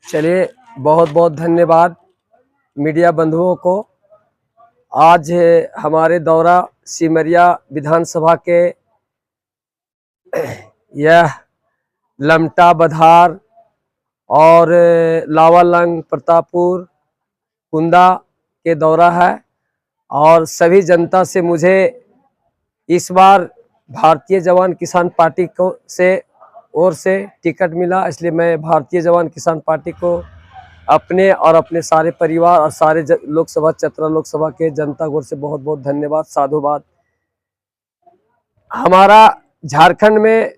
चलिए, बहुत बहुत धन्यवाद मीडिया बंधुओं को। आज हमारे दौरा सिमरिया विधानसभा के यह लमटा, बधार और लावालंग, प्रतापपुर, कुंदा के दौरा है और सभी जनता से मुझे इस बार भारतीय जवान किसान पार्टी को से ओर से टिकट मिला, इसलिए मैं भारतीय जवान किसान पार्टी को अपने और अपने सारे परिवार और सारे लोकसभा चतरा लोकसभा के जनता को से बहुत बहुत धन्यवाद, साधुवाद। हमारा झारखंड में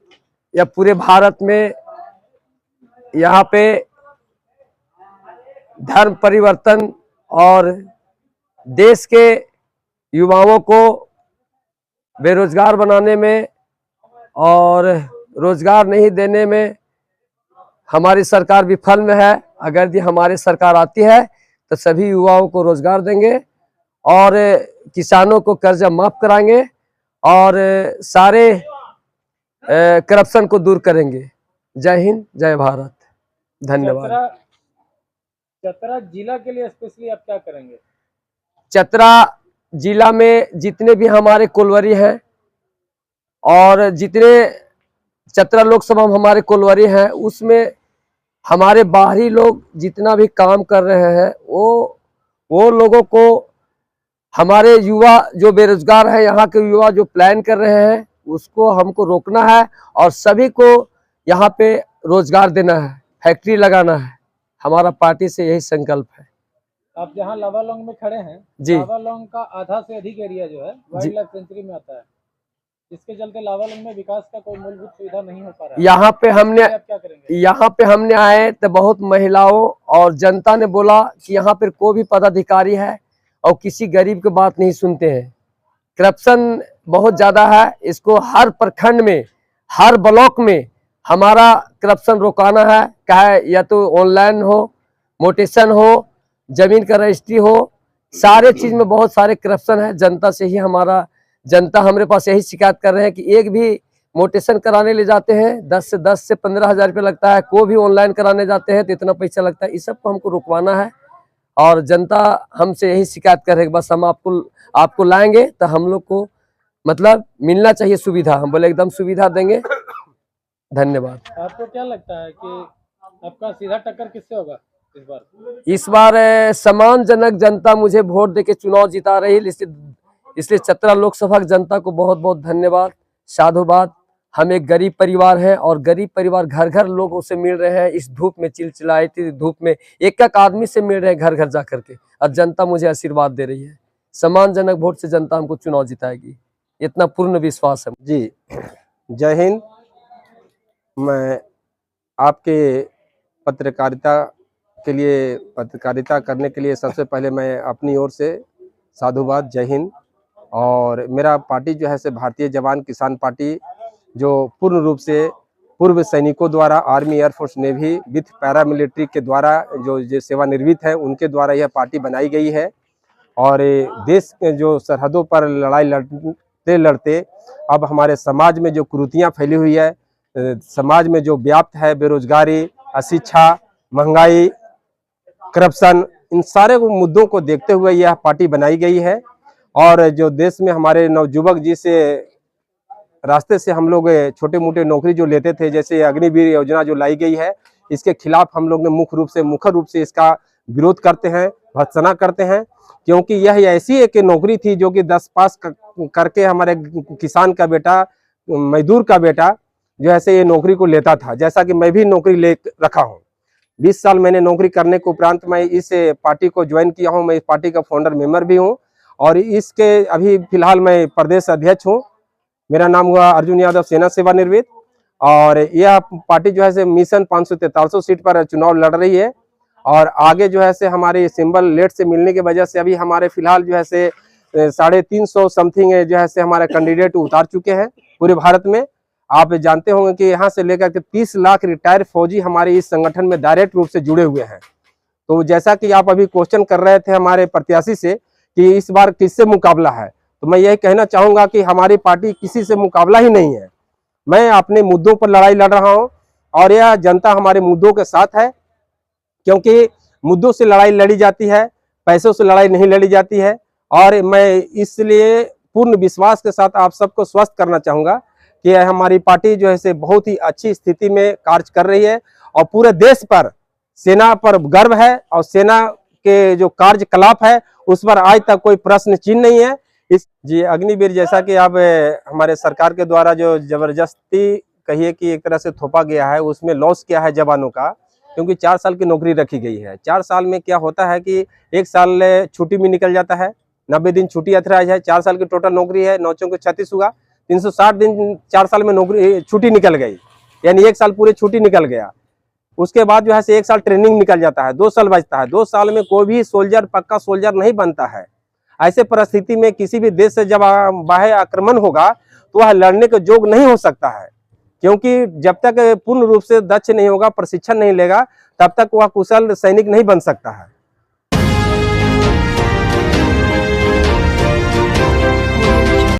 या पूरे भारत में यहाँ पे धर्म परिवर्तन और देश के युवाओं को बेरोजगार बनाने में और रोजगार नहीं देने में हमारी सरकार विफल में है। अगर यदि हमारी सरकार आती है तो सभी युवाओं को रोजगार देंगे और किसानों को कर्जा माफ कराएंगे और सारे करप्शन को दूर करेंगे। जय हिंद, जय भारत, धन्यवाद। चतरा जिला के लिए स्पेशली आप क्या करेंगे? चतरा जिला में जितने भी हमारे कोलवरी हैं और जितने चतरा लोकसभा में हमारे कोलवरी हैं, उसमें हमारे बाहरी लोग जितना भी काम कर रहे हैं वो लोगों को, हमारे युवा जो बेरोजगार है, यहाँ के युवा जो प्लान कर रहे हैं, उसको हमको रोकना है और सभी को यहाँ पे रोजगार देना है, फैक्ट्री लगाना है। हमारा पार्टी से यही संकल्प है। आप जहाँ लावालौंग में खड़े हैं जी, लावालौंग का आधा से अधिक एरिया जो है वाइल्ड लाइफ सेंचुरी में आता है, इसके चलते लावालौंग में विकास का कोई मूलभूत सुविधा नहीं हो पा रहा है। यहाँ पे हमने आप क्या करेंगे? यहाँ पे हमने आए तो बहुत महिलाओं और जनता ने बोला कि यहाँ पर कोई भी पदाधिकारी है और किसी गरीब की बात नहीं सुनते हैं। करप्शन बहुत ज्यादा है, इसको हर प्रखंड में, हर ब्लॉक में हमारा करप्शन रोकाना है। चाहे या तो ऑनलाइन हो, मोटेशन हो, जमीन का रजिस्ट्री हो, सारे चीज में बहुत सारे करप्शन है। जनता से ही जनता हमारे पास यही शिकायत कर रहे हैं कि एक भी मोटेशन कराने ले जाते हैं 10 से 15 हज़ार रुपये लगता है, कोई भी ऑनलाइन कराने जाते हैं तो इतना पैसा लगता है। इस सब को हमको रुकवाना है और जनता हमसे यही शिकायत कर रहे हैं, बस हम आपको लाएंगे तो हम लोग को मतलब मिलना चाहिए सुविधा। हम बोले एकदम सुविधा देंगे। धन्यवाद। आपको क्या लगता है कि आपका सीधा टक्कर किससे होगा इस बार? सम्मानजनक जनता मुझे वोट देके चुनाव जिता रही है, इसलिए चतरा लोकसभा की जनता को बहुत बहुत धन्यवाद, साधुवाद। हम एक गरीब परिवार हैं और गरीब परिवार घर घर लोगों से मिल रहे हैं। इस धूप में, चिलचिलाती धूप में एक एक आदमी से मिल रहे हैं घर घर जा करके, और जनता मुझे आशीर्वाद दे रही है। सम्मानजनक वोट से जनता हमको चुनाव जिताएगी, इतना पूर्ण विश्वास है जी। जय हिंद। मैं आपके पत्रकारिता करने के लिए सबसे पहले मैं अपनी ओर से साधुवाद, जय हिंद। और मेरा पार्टी जो है से भारतीय जवान किसान पार्टी, जो पूर्ण रूप से पूर्व सैनिकों द्वारा army, air force, navy with paramilitary के द्वारा जो सेवानिवृत्त है उनके द्वारा यह पार्टी बनाई गई है। और देश के जो सरहदों पर लड़ाई लड़ते लड़ते अब हमारे समाज में जो कुरीतियाँ फैली हुई है, समाज में जो व्याप्त है बेरोजगारी, अशिक्षा, महंगाई, करप्शन, इन सारे मुद्दों को देखते हुए यह पार्टी बनाई गई है। और जो देश में हमारे नवयुवक जिस रास्ते से हम लोग छोटे मोटे नौकरी जो लेते थे, जैसे अग्निवीर योजना जो लाई गई है, इसके खिलाफ हम लोग ने मुख्य रूप से इसका विरोध करते हैं, भर्त्सना करते हैं। क्योंकि यह ऐसी एक नौकरी थी जो कि 10 पास करके हमारे किसान का बेटा, मजदूर का बेटा जो ऐसे ये नौकरी को लेता था। जैसा कि मैं भी नौकरी ले रखा हूँ, 20 साल मैंने नौकरी करने के उपरांत मैं इस पार्टी को ज्वाइन किया हूँ। मैं इस पार्टी का फाउंडर मेंबर भी हूँ और इसके अभी फिलहाल मैं प्रदेश अध्यक्ष हूँ। मेरा नाम हुआ अर्जुन यादव, सेना सेवानिवृत्त। और यह पार्टी जो है से मिशन 543 सीट पर चुनाव लड़ रही है। और आगे जो है से हमारे सिंबल लेट से मिलने की वजह से अभी हमारे फिलहाल जो है से 350 समथिंग जो है से हमारे कैंडिडेट उतार चुके हैं पूरे भारत में। आप जानते होंगे कि यहाँ से लेकर के 30 लाख रिटायर्ड फौजी हमारे इस संगठन में डायरेक्ट रूप से जुड़े हुए हैं। तो जैसा कि आप अभी क्वेश्चन कर रहे थे हमारे प्रत्याशी से कि इस बार किससे मुकाबला है, तो मैं यही कहना चाहूंगा कि हमारी पार्टी किसी से मुकाबला ही नहीं है। मैं अपने मुद्दों पर लड़ाई लड़ रहा हूं और यह जनता हमारे मुद्दों के साथ है। क्योंकि मुद्दों से लड़ाई लड़ी जाती है, पैसों से लड़ाई नहीं लड़ी जाती है। और मैं इसलिए पूर्ण विश्वास के साथ आप सबको स्वस्थ करना चाहूँगा कि हमारी पार्टी जो है से बहुत ही अच्छी स्थिति में कार्य कर रही है और पूरे देश पर सेना पर गर्व है और सेना के जो कार्यकलाप है उस पर आज तक कोई प्रश्न चिन्ह नहीं है। इस जी अग्निवीर जैसा कि अब हमारे सरकार के द्वारा जो जबरदस्ती कहिए कि एक तरह से थोपा गया है, उसमें लॉस किया है जवानों का, क्योंकि 4 साल की नौकरी रखी गई है। 4 साल में क्या होता है कि 1 साल छुट्टी में निकल जाता है, 90 दिन छुट्टी अथराइज है, 4 साल की टोटल नौकरी है, 9 चौके 36 हुआ, 360 दिन 4 साल में नौकरी छुट्टी निकल गई, यानी 1 साल पूरी छुट्टी निकल गया। उसके बाद जो है से 1 साल ट्रेनिंग निकल जाता है, 2 साल बचता है। 2 साल में कोई भी सोल्जर पक्का सोल्जर नहीं बनता है। ऐसे परिस्थिति में किसी भी देश से जब बाह्य आक्रमण होगा तो वह लड़ने के योग्य नहीं हो सकता है, क्योंकि जब तक पूर्ण रूप से दक्ष नहीं होगा, प्रशिक्षण नहीं लेगा, तब तक वह कुशल सैनिक नहीं बन सकता है।